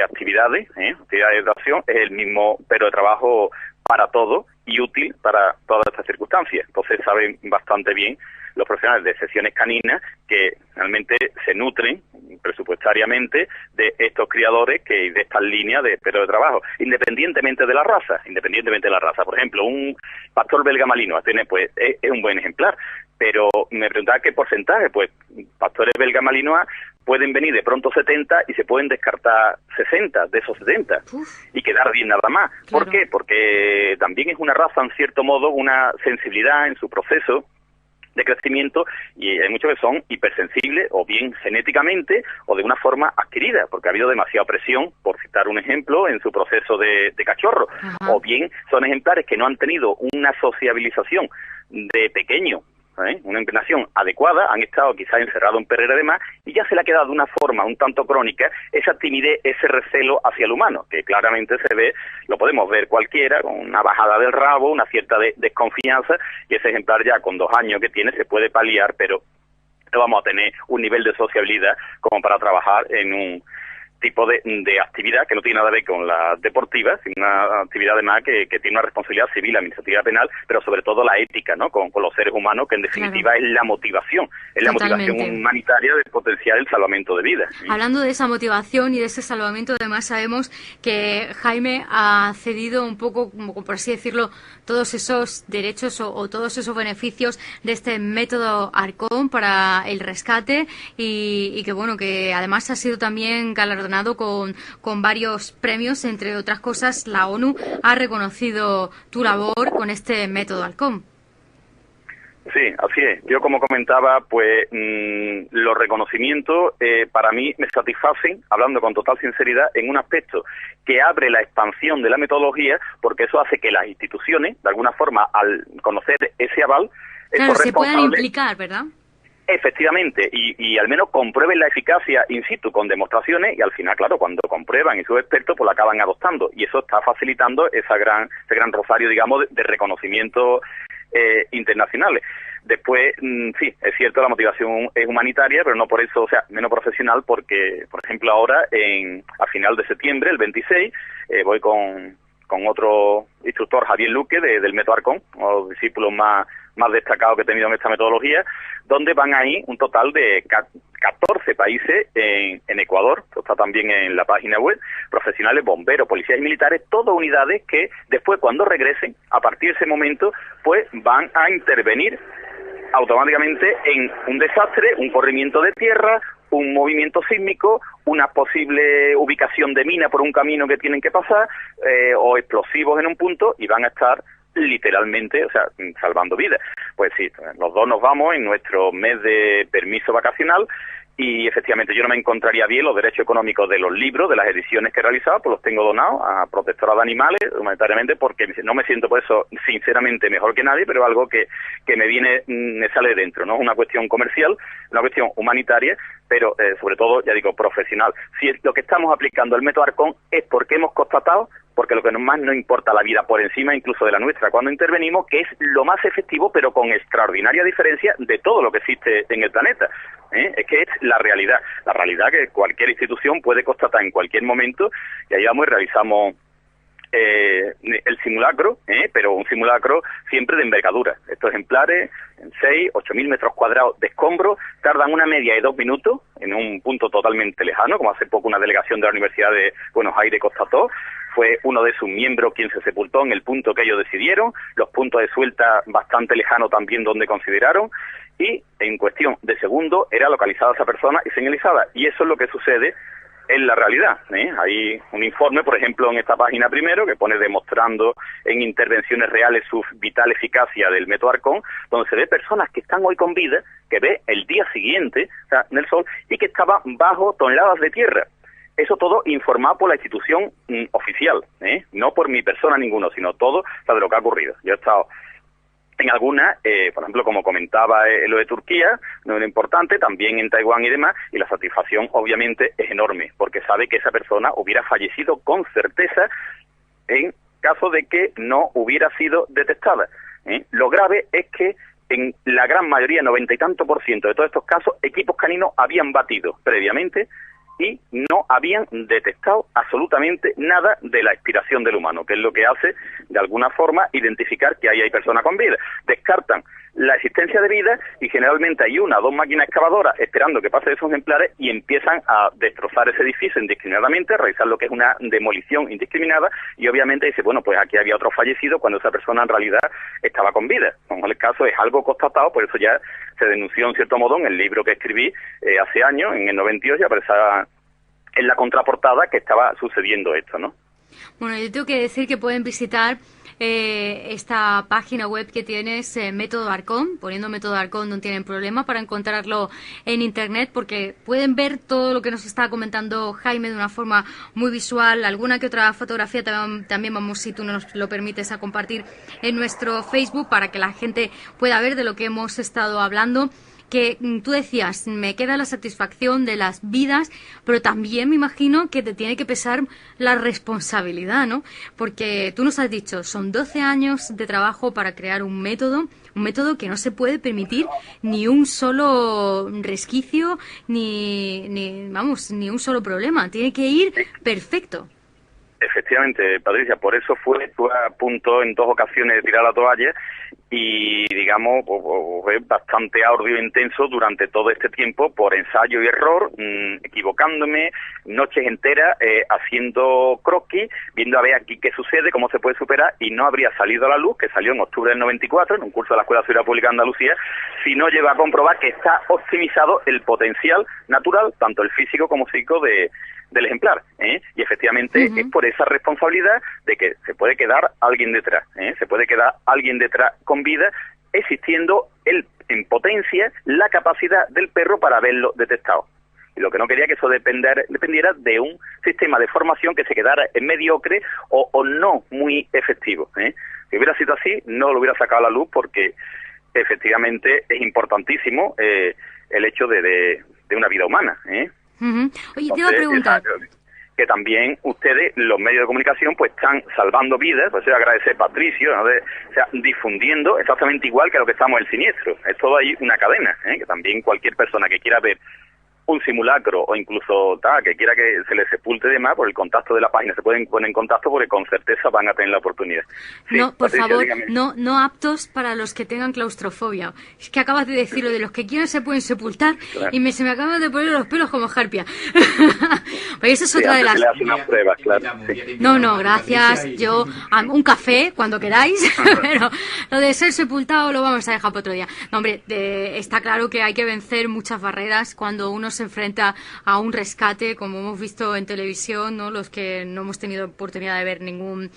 actividades, actividades de acción, es el mismo perro de trabajo para todo y útil para todas estas circunstancias. Entonces saben bastante bien los profesionales de sesiones caninas que realmente se nutren presupuestariamente de estos criadores que de estas líneas de perro de trabajo, independientemente de la raza. Por ejemplo, un pastor belga malinois tiene, pues, es un buen ejemplar, pero me preguntaba qué porcentaje, pues pastores belga malinois pueden venir de pronto 70 y se pueden descartar 60 de esos 70 y quedar bien nada más. Claro. ¿Por qué? Porque también es una raza, en cierto modo, una sensibilidad en su proceso de crecimiento, y hay muchos que son hipersensibles, o bien genéticamente o de una forma adquirida, porque ha habido demasiada presión, por citar un ejemplo, en su proceso de cachorro. Ajá. O bien son ejemplares que no han tenido una sociabilización de pequeño, una impregnación adecuada, han estado quizás encerrados en perrera de más, y ya se le ha quedado de una forma un tanto crónica esa timidez, ese recelo hacia el humano, que claramente se ve, lo podemos ver cualquiera, con una bajada del rabo, una cierta desconfianza, y ese ejemplar ya con 2 años que tiene se puede paliar, pero no vamos a tener un nivel de sociabilidad como para trabajar en un tipo de actividad que no tiene nada que ver con la deportiva, sino una actividad además que tiene una responsabilidad civil, administrativa, penal, pero sobre todo la ética, ¿no? Con los seres humanos, que en definitiva es la motivación, es la Totalmente. motivación humanitaria de potenciar el salvamento de vidas. Hablando de esa motivación y de ese salvamento, además sabemos que Jaime ha cedido un poco, como por así decirlo, todos esos derechos o todos esos beneficios de este método Arcón para el rescate y que bueno, que además ha sido también galardonado con varios premios, entre otras cosas la ONU ha reconocido tu labor con este método Arcón. Sí, así es. Yo, como comentaba, pues los reconocimientos para mí me satisfacen, hablando con total sinceridad, en un aspecto que abre la expansión de la metodología, porque eso hace que las instituciones, de alguna forma, al conocer ese aval, Claro, se puedan implicar, ¿verdad? Efectivamente, y al menos comprueben la eficacia in situ con demostraciones, y al final, claro, cuando comprueban y sus expertos, pues la acaban adoptando, y eso está facilitando ese gran rosario, digamos, de reconocimientos internacionales. Después, sí, es cierto, la motivación es humanitaria, pero no por eso, o sea, menos profesional, porque, por ejemplo, ahora, a final de septiembre, el 26, voy con otro instructor, Javier Luque, del método Arcón, uno de los discípulos más destacados que he tenido en esta metodología, donde van ahí un total de 14 países en Ecuador, esto está también en la página web, profesionales, bomberos, policías y militares, todas unidades que después, cuando regresen, a partir de ese momento, pues van a intervenir automáticamente en un desastre, un corrimiento de tierra, un movimiento sísmico, una posible ubicación de mina por un camino que tienen que pasar, o explosivos en un punto, y van a estar literalmente, o sea, salvando vidas. Pues sí, los dos nos vamos en nuestro mes de permiso vacacional, y efectivamente yo no me encontraría bien los derechos económicos de los libros, de las ediciones que he realizado, pues los tengo donados a protectoras de animales, humanitariamente, porque no me siento por eso, sinceramente, mejor que nadie, pero algo que me sale de dentro, no es una cuestión comercial, una cuestión humanitaria, pero sobre todo, ya digo, profesional. Si lo que estamos aplicando el método Arcón es porque hemos constatado, porque lo que más nos importa la vida por encima incluso de la nuestra cuando intervenimos, que es lo más efectivo, pero con extraordinaria diferencia de todo lo que existe en el planeta. Es que es la realidad que cualquier institución puede constatar en cualquier momento, y ahí vamos y realizamos el simulacro, pero un simulacro siempre de envergadura. Estos ejemplares, en 6.000-8.000 metros cuadrados de escombros, tardan una media de 2 minutos en un punto totalmente lejano, como hace poco una delegación de la Universidad de Buenos Aires constató. Fue uno de sus miembros quien se sepultó en el punto que ellos decidieron, los puntos de suelta bastante lejanos también donde consideraron, y en cuestión de segundos era localizada esa persona y señalizada, y eso es lo que sucede en la realidad. Hay un informe, por ejemplo, en esta página primero, que pone demostrando en intervenciones reales su vital eficacia del método Arcón, donde se ve personas que están hoy con vida, que ve el día siguiente, o sea, en el sol, y que estaban bajo toneladas de tierra. Eso todo informado por la institución oficial, no por mi persona ninguno, sino todo de lo que ha ocurrido. Yo he estado en algunas, por ejemplo, como comentaba lo de Turquía, no era importante, también en Taiwán y demás, y la satisfacción obviamente es enorme, porque sabe que esa persona hubiera fallecido con certeza en caso de que no hubiera sido detectada. Lo grave es que en la gran mayoría, 90 y tanto % de todos estos casos, equipos caninos habían batido previamente y no habían detectado absolutamente nada de la expiración del humano, que es lo que hace, de alguna forma, identificar que ahí hay personas con vida. Descartan la existencia de vida y generalmente hay 1 o 2 máquinas excavadoras esperando que pasen esos ejemplares y empiezan a destrozar ese edificio indiscriminadamente, a realizar lo que es una demolición indiscriminada, y obviamente dice, bueno, pues aquí había otro fallecido cuando esa persona en realidad estaba con vida. Como el caso es algo constatado, por eso ya se denunció en cierto modo en el libro que escribí hace años, en el 98, aparecía en la contraportada que estaba sucediendo esto, ¿no? Bueno, yo tengo que decir que pueden visitar esta página web que tienes, Método Arcón, poniendo Método Arcón no tienen problema para encontrarlo en internet, porque pueden ver todo lo que nos está comentando Jaime de una forma muy visual. Alguna que otra fotografía también vamos, si tú nos lo permites, a compartir en nuestro Facebook para que la gente pueda ver de lo que hemos estado hablando. Que tú decías, me queda la satisfacción de las vidas, pero también me imagino que te tiene que pesar la responsabilidad, ¿no? Porque tú nos has dicho, son 12 años de trabajo para crear un método que no se puede permitir ni un solo resquicio, ni un solo problema. Tiene que ir perfecto. Efectivamente, Patricia, por eso estuve a punto en 2 ocasiones de tirar la toalla y, digamos, fue bastante arduo e intenso durante todo este tiempo por ensayo y error, equivocándome, noches enteras haciendo croquis, viendo a ver aquí qué sucede, cómo se puede superar, y no habría salido a la luz, que salió en octubre del 94, en un curso de la Escuela de Seguridad Pública de Andalucía, si no lleva a comprobar que está optimizado el potencial natural, tanto el físico como psíquico del ejemplar, y efectivamente es por esa responsabilidad de que se puede quedar alguien detrás, se puede quedar alguien detrás con vida, existiendo en potencia la capacidad del perro para haberlo detectado. Y lo que no quería que eso dependiera de un sistema de formación que se quedara en mediocre o no muy efectivo. Si hubiera sido así, no lo hubiera sacado a la luz, porque efectivamente es importantísimo el hecho de una vida humana. Oye, te iba a preguntar. Que también ustedes, los medios de comunicación, pues están salvando vidas, por eso agradecer a Patricio, ¿no? O sea, difundiendo exactamente igual que lo que estamos en el siniestro. Es todo ahí una cadena, que también cualquier persona que quiera ver un simulacro o incluso que quiera que se les sepulte de más, por el contacto de la página se pueden poner en contacto porque con certeza van a tener la oportunidad. Sí, no, por Patricia, favor, dígame. no aptos para los que tengan claustrofobia. Es que acabas de decir lo de los que quieran se pueden sepultar, claro. y se me acaban de poner los pelos como jarpia. Pues esa es otra de antes las... se le hace unas pruebas, claro. Sí. No, gracias. Yo, un café cuando queráis, pero lo de ser sepultado lo vamos a dejar para otro día. No, hombre, está claro que hay que vencer muchas barreras cuando uno se enfrenta a un rescate, como hemos visto en televisión, ¿no? Los que no hemos tenido oportunidad de ver ningún,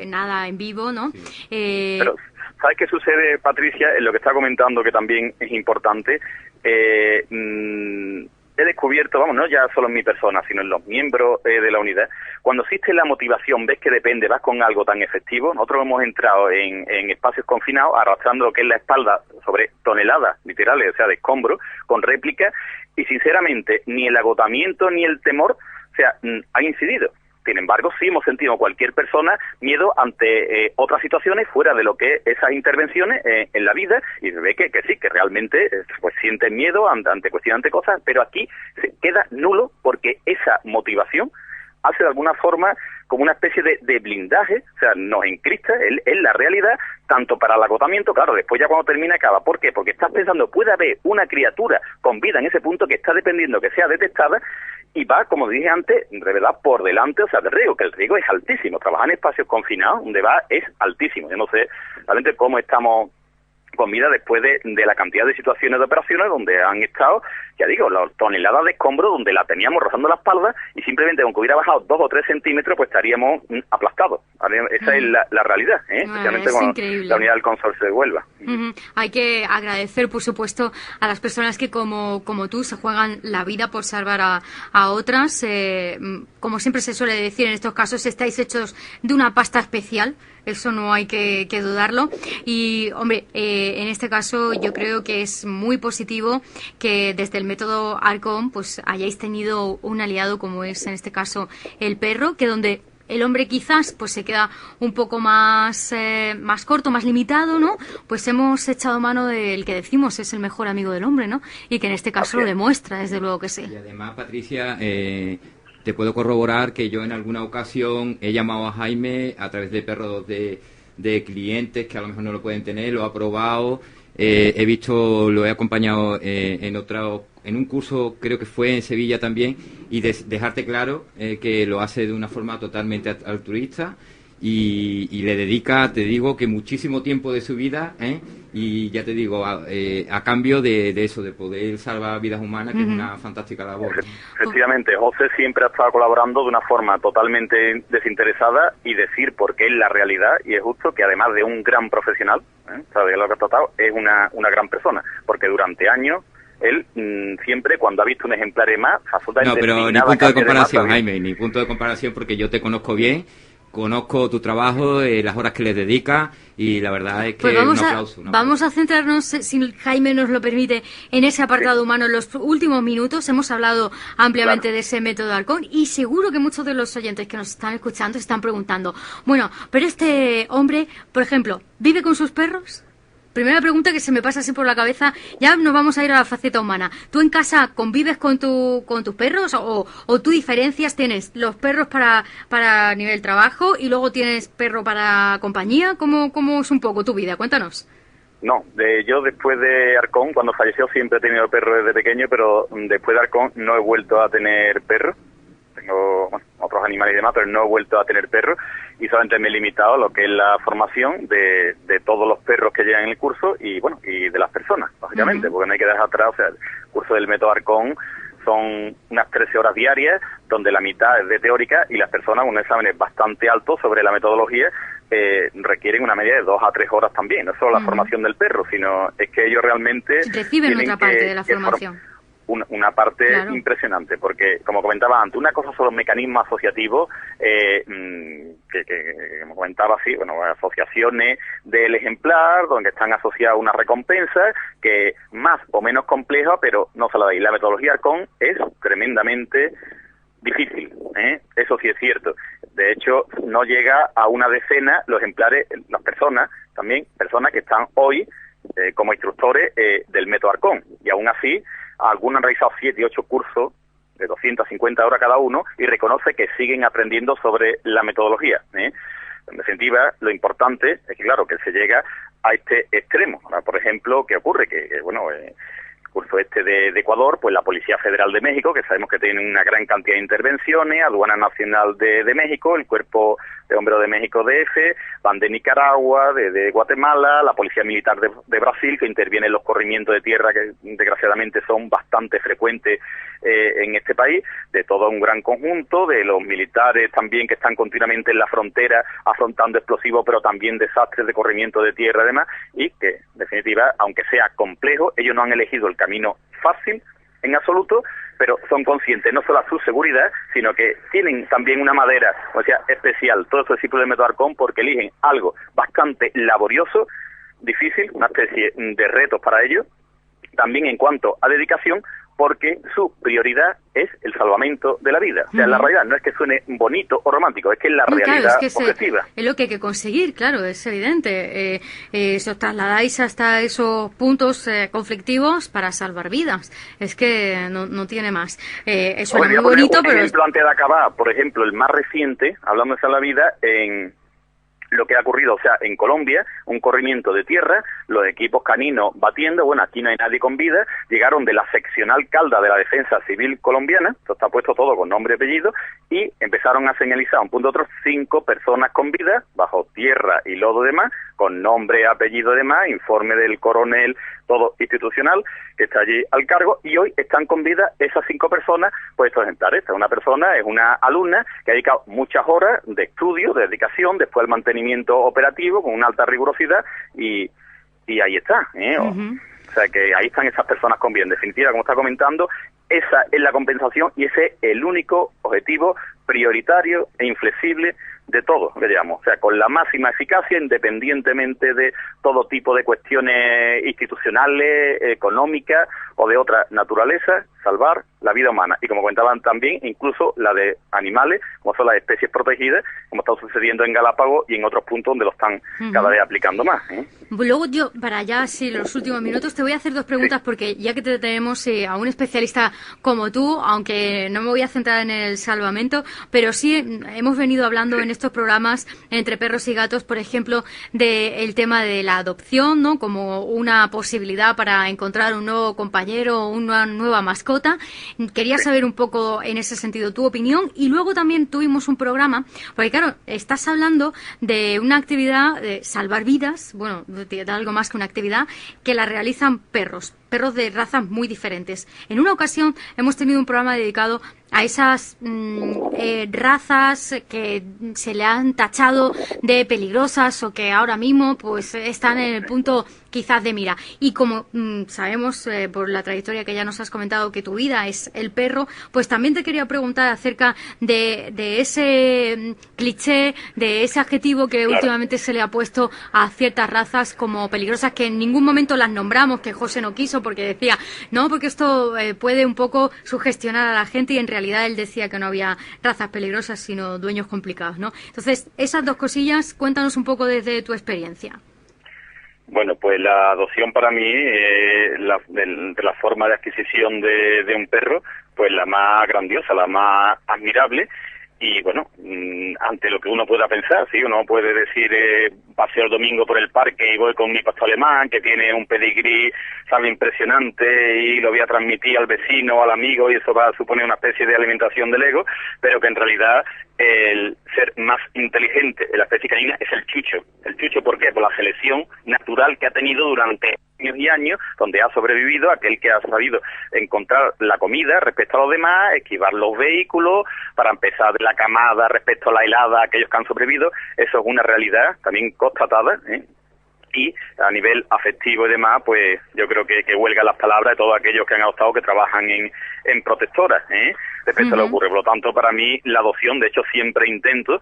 nada en vivo, ¿no? Sí. Pero, ¿sabes qué sucede, Patricia? En lo que está comentando, que también es importante, he descubierto, no ya solo en mi persona, sino en los miembros de la unidad, cuando existe la motivación, ves que depende, vas con algo tan efectivo. Nosotros hemos entrado en espacios confinados arrastrando lo que es la espalda sobre toneladas literales, o sea, de escombros, con réplicas, y sinceramente ni el agotamiento ni el temor, han incidido. Sin embargo, sí hemos sentido cualquier persona miedo ante otras situaciones fuera de lo que esas intervenciones en la vida, y se ve que sí, que realmente pues sienten miedo ante cuestiones, ante cosas, pero aquí se queda nulo porque esa motivación hace de alguna forma como una especie de blindaje, o sea, nos encrista, es la realidad, tanto para el agotamiento, claro, después ya cuando termina acaba. ¿Por qué? Porque estás pensando, puede haber una criatura con vida en ese punto que está dependiendo que sea detectada, y va, como dije antes, de verdad, por delante, o sea, del riesgo, que el riesgo es altísimo. Trabajar en espacios confinados, donde va, es altísimo. Yo no sé realmente cómo estamos con vida después de la cantidad de situaciones de operaciones donde han estado, ya digo, las toneladas de escombros donde la teníamos rozando la espalda y simplemente aunque hubiera bajado 2 o 3 centímetros, pues estaríamos aplastados. Esa es la realidad, especialmente con increíble. La unidad del consorcio de Huelva. Hay que agradecer, por supuesto, a las personas que como tú se juegan la vida por salvar a otras. Como siempre se suele decir en estos casos, estáis hechos de una pasta especial. Eso no hay que dudarlo. Y, hombre, en este caso yo creo que es muy positivo que desde el método Arcon pues hayáis tenido un aliado como es en este caso el perro, que donde el hombre quizás pues se queda un poco más corto, más limitado, ¿no? Pues hemos echado mano del que decimos es el mejor amigo del hombre, ¿no? Y que en este caso lo demuestra, desde luego que sí. Y además, Patricia, te puedo corroborar que yo en alguna ocasión he llamado a Jaime a través de perros de clientes que a lo mejor no lo pueden tener, lo ha probado, he visto, lo he acompañado en un curso, creo que fue en Sevilla también, y dejarte claro que lo hace de una forma totalmente altruista y le dedica, te digo, que muchísimo tiempo de su vida, y ya te digo, a cambio de eso, de poder salvar vidas humanas, que es una fantástica labor. Efectivamente, José siempre ha estado colaborando de una forma totalmente desinteresada y decir porque es la realidad, y es justo que además de un gran profesional, ¿sabes lo que ha tratado? Es una gran persona, porque durante años él siempre, cuando ha visto un ejemplar de más, absolutamente... No, pero ni ni nada punto de cambia comparación, más, Jaime, ni punto de comparación, porque yo te conozco bien, conozco tu trabajo, las horas que le dedicas, y la verdad es que pues un aplauso. Vamos a centrarnos, si Jaime nos lo permite, en ese apartado humano. En los últimos minutos hemos hablado ampliamente de ese método Arcon, y seguro que muchos de los oyentes que nos están escuchando se están preguntando, bueno, pero este hombre, por ejemplo, ¿vive con sus perros? Primera pregunta que se me pasa así por la cabeza. Ya nos vamos a ir a la faceta humana. ¿Tú en casa convives con tus perros o tú diferencias? ¿Tienes los perros para nivel trabajo y luego tienes perro para compañía? ¿Cómo es un poco tu vida? Cuéntanos. No, yo después de Arcón, cuando falleció, siempre he tenido perro desde pequeño, pero después de Arcón no he vuelto a tener perro. Tengo otros animales y demás, pero no he vuelto a tener perro, y solamente me he limitado a lo que es la formación de todos los perros que llegan en el curso y de las personas, básicamente, porque no hay que dejar atrás, o sea, el curso del método Arcón son unas 13 horas diarias, donde la mitad es de teórica, y las personas, un examen bastante alto sobre la metodología, requieren una media de 2 a 3 horas también. No es solo la formación del perro, sino es que ellos realmente reciben otra parte de la formación. Una parte claro. Impresionante, porque, como comentaba antes, una cosa son los mecanismos asociativos, que como comentaba así, asociaciones del ejemplar, donde están asociadas unas recompensas, que más o menos compleja, pero no se la da. Y la metodología Arcon es tremendamente difícil, eso sí es cierto. De hecho, no llega a una decena los ejemplares, las personas que están hoy como instructores del método Arcon, y aún así algunos han realizado 7 y 8 cursos de 250 horas cada uno y reconoce que siguen aprendiendo sobre la metodología. En definitiva, lo importante es que, claro, que se llega a este extremo. Ahora, por ejemplo, ¿qué ocurre? El curso de Ecuador, pues la Policía Federal de México, que sabemos que tiene una gran cantidad de intervenciones, Aduana Nacional de México, el Cuerpo de Bomberos de México DF, van de Nicaragua, de Guatemala, la Policía Militar de Brasil, que interviene en los corrimientos de tierra que desgraciadamente son bastante frecuentes en este país, de todo un gran conjunto, de los militares también que están continuamente en la frontera afrontando explosivos, pero también desastres de corrimiento de tierra además, y que, en definitiva, aunque sea complejo, ellos no han elegido el camino fácil en absoluto, pero son conscientes no solo a su seguridad, sino que tienen también una madera, o sea, especial, todo este discípulos del método Arcón, porque eligen algo bastante laborioso, difícil, una especie de retos para ellos, también en cuanto a dedicación, porque su prioridad es el salvamento de la vida. O sea, la realidad no es que suene bonito o romántico, es que es la realidad objetiva. Es lo que hay que conseguir, claro, es evidente. Si os trasladáis hasta esos puntos conflictivos para salvar vidas. Es que no tiene más. Suena muy bonito, pero... Un ejemplo antes de acabar, por ejemplo, el más reciente, hablando de salvar vida, en lo que ha ocurrido, o sea, en Colombia, un corrimiento de tierra, los equipos caninos batiendo, bueno, aquí no hay nadie con vida, llegaron de la seccional Calda de la Defensa Civil colombiana, esto está puesto todo con nombre y apellido, y empezaron a señalizar un punto otro 5 personas con vida, bajo tierra y lodo demás, con nombre, apellido demás, informe del coronel, todo institucional, que está allí al cargo, y hoy están con vida esas 5 personas, pues estos ejemplares. Esta es una persona, es una alumna que ha dedicado muchas horas de estudio, de dedicación, después el mantenimiento operativo, con una alta rigurosidad, y ahí está, O sea que ahí están esas personas con vida. En definitiva, como está comentando, esa es la compensación y ese es el único objetivo prioritario e inflexible de todo, que digamos, o sea, con la máxima eficacia, independientemente de todo tipo de cuestiones institucionales, económicas o de otra naturaleza, salvar la vida humana. Y como comentaban también, incluso la de animales, como son las especies protegidas, como está sucediendo en Galápagos y en otros puntos donde lo están cada vez aplicando más. Luego yo, para ya, los últimos minutos, te voy a hacer 2 preguntas, porque ya que te tenemos a un especialista como tú, aunque no me voy a centrar en el salvamento, pero sí hemos venido hablando en estos programas Entre Perros y Gatos, por ejemplo, del tema de la adopción, ¿no? Como una posibilidad para encontrar un nuevo compañero o una nueva mascota. Quería saber un poco en ese sentido tu opinión, y luego también tuvimos un programa, porque claro, estás hablando de una actividad de salvar vidas, bueno, de algo más que una actividad, que la realizan perros de razas muy diferentes. En una ocasión hemos tenido un programa dedicado a esas razas que se le han tachado de peligrosas o que ahora mismo pues están en el punto quizás de mira. Y como sabemos por la trayectoria que ya nos has comentado que tu vida es el perro, pues también te quería preguntar acerca de ese cliché, de ese adjetivo que últimamente se le ha puesto a ciertas razas como peligrosas, que en ningún momento las nombramos, que José no quiso porque decía, no, porque esto puede un poco sugestionar a la gente, y en realidad él decía que no había razas peligrosas, sino dueños complicados, ¿no? Entonces, esas 2 cosillas, cuéntanos un poco desde tu experiencia. Bueno, pues la adopción para mí, de la forma de adquisición de un perro, pues la más grandiosa, la más admirable. Y bueno, ante lo que uno pueda pensar, sí, uno puede decir, paseo el domingo por el parque y voy con mi pastor alemán, que tiene un pedigrí, sabe, impresionante, y lo voy a transmitir al vecino o al amigo, y eso va a suponer una especie de alimentación del ego, pero que en realidad el ser más inteligente de la especie canina es el chucho. ¿El chucho por qué? Por la selección natural que ha tenido durante años y años, donde ha sobrevivido aquel que ha sabido encontrar la comida respecto a los demás, esquivar los vehículos, para empezar de la camada respecto a la helada, aquellos que han sobrevivido. Eso es una realidad también constatada, y a nivel afectivo y demás, pues yo creo que huelga las palabras de todos aquellos que han adoptado, que trabajan en protectoras, respecto a lo que ocurre. Por lo tanto, para mí, la adopción, de hecho, siempre intento,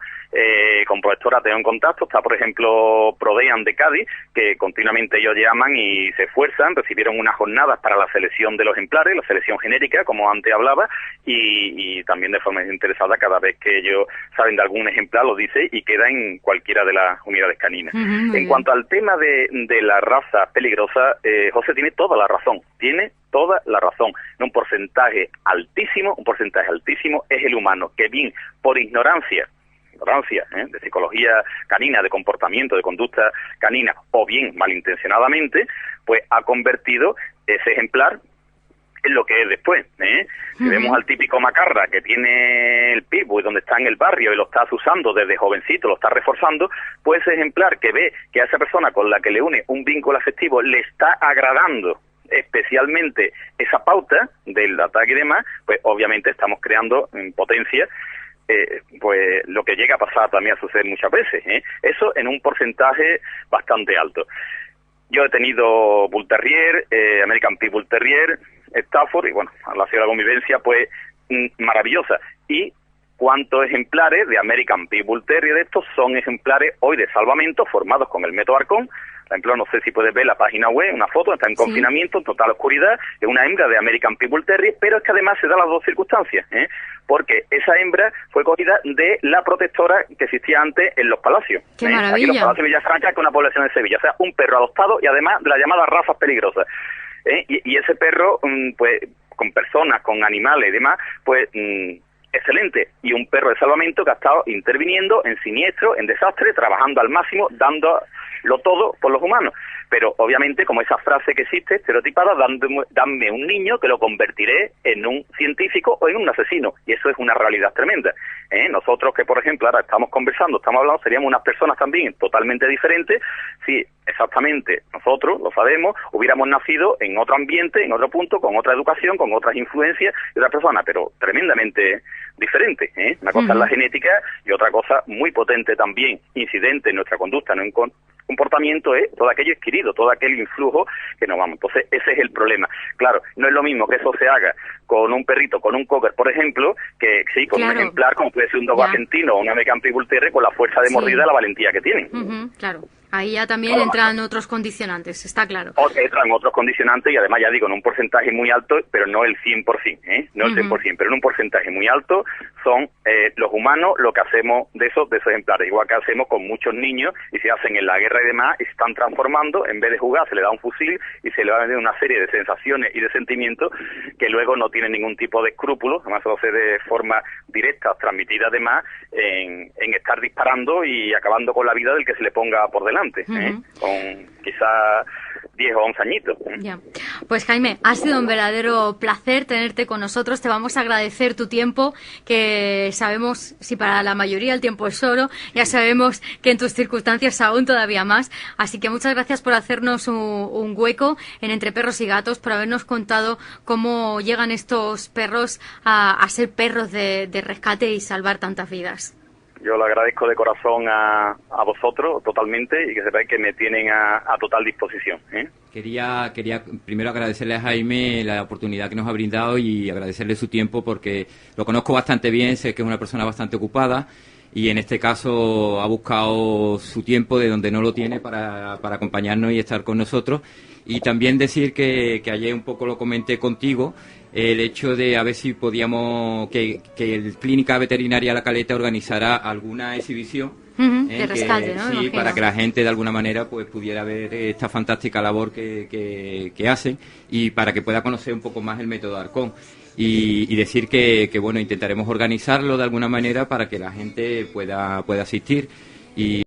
con protectoras tengo en contacto. Está, por ejemplo, Prodean de Cádiz, que continuamente ellos llaman y se esfuerzan, recibieron unas jornadas para la selección de los ejemplares, la selección genérica, como antes hablaba, y también de forma interesada, cada vez que ellos saben de algún ejemplar, lo dice y queda en cualquiera de las unidades caninas. En cuanto al tema de la raza peligrosa, José tiene toda la razón, tiene toda la razón. Un porcentaje altísimo es el humano, que bien por ignorancia, de psicología canina, de comportamiento, de conducta canina, o bien malintencionadamente, pues ha convertido ese ejemplar en lo que es después, Si vemos al típico macarra que tiene el pitbull donde está en el barrio y lo está usando desde jovencito, lo está reforzando, pues ese ejemplar que ve que a esa persona con la que le une un vínculo afectivo le está agradando especialmente esa pauta del ataque y demás, pues obviamente estamos creando en potencia pues lo que llega a pasar también a suceder muchas veces, eso en un porcentaje bastante alto. Yo he tenido Bull Terrier, American Pit Bull Terrier, Stafford, y bueno, la ciudad de convivencia pues maravillosa. Y cuántos ejemplares de American Pit Bull Terrier de estos son ejemplares hoy de salvamento formados con el método Arcón. Por ejemplo, no sé si puedes ver la página web, una foto, está en confinamiento, en total oscuridad, es una hembra de American Pit Bull Terrier, pero es que además se dan las dos circunstancias, porque esa hembra fue cogida de la protectora que existía antes en los palacios. ¡Qué maravilla! Aquí en los palacios de Villafranca, que es una población de Sevilla, o sea, un perro adoptado y además de las llamadas razas peligrosas. Y ese perro, pues, con personas, con animales y demás, pues, excelente. Y un perro de salvamento que ha estado interviniendo en siniestro, en desastre, trabajando al máximo, dándolo todo por los humanos. Pero obviamente, como esa frase que existe, estereotipada, dame un niño que lo convertiré en un científico o en un asesino. Y eso es una realidad tremenda. Nosotros que, por ejemplo, ahora estamos conversando, estamos hablando, seríamos unas personas también totalmente diferentes si exactamente nosotros, lo sabemos, hubiéramos nacido en otro ambiente, en otro punto, con otra educación, con otras influencias de otra persona, pero tremendamente diferente. Una cosa es la genética y otra cosa muy potente también, incidente en nuestra conducta, no en comportamiento, es todo aquello adquirido, todo aquel influjo que nos vamos. Entonces, ese es el problema. Claro, no es lo mismo que eso se haga con un perrito, con un cocker, por ejemplo, que sí, con un ejemplar, como puede ser un dogo argentino o un American Pit Bull Terrier, con la fuerza de mordida y la valentía que tienen. Claro. Ahí ya también entran otros condicionantes, está claro. Entran otros condicionantes y además, ya digo, en un porcentaje muy alto, pero no el 100%, no el 100%, pero en un porcentaje muy alto son los humanos lo que hacemos de esos ejemplares, igual que hacemos con muchos niños y se hacen en la guerra y demás y se están transformando, en vez de jugar se le da un fusil y se le va a dar una serie de sensaciones y de sentimientos que luego no tienen ningún tipo de escrúpulos, además lo hace de forma directa, transmitida además, en estar disparando y acabando con la vida del que se le ponga por delante. Con quizás 10 o 11 añitos. Ya. Pues Jaime, ha sido un verdadero placer tenerte con nosotros. Te vamos a agradecer tu tiempo, que sabemos, si para la mayoría el tiempo es oro, ya sabemos que en tus circunstancias aún todavía más. Así que muchas gracias por hacernos un hueco en Entre Perros y Gatos, por habernos contado cómo llegan estos perros a ser perros de rescate y salvar tantas vidas. Yo le agradezco de corazón a vosotros totalmente y que sepáis que me tienen a total disposición. Quería primero agradecerle a Jaime la oportunidad que nos ha brindado y agradecerle su tiempo porque lo conozco bastante bien, sé que es una persona bastante ocupada y en este caso ha buscado su tiempo de donde no lo tiene para acompañarnos y estar con nosotros. Y también decir que ayer un poco lo comenté contigo, el hecho de a ver si podíamos que el Clínica Veterinaria La Caleta organizara alguna exhibición de rescate, ¿no? Sí, para que la gente de alguna manera pues pudiera ver esta fantástica labor que hacen y para que pueda conocer un poco más el método Arcón. Y decir que bueno, intentaremos organizarlo de alguna manera para que la gente pueda asistir. Y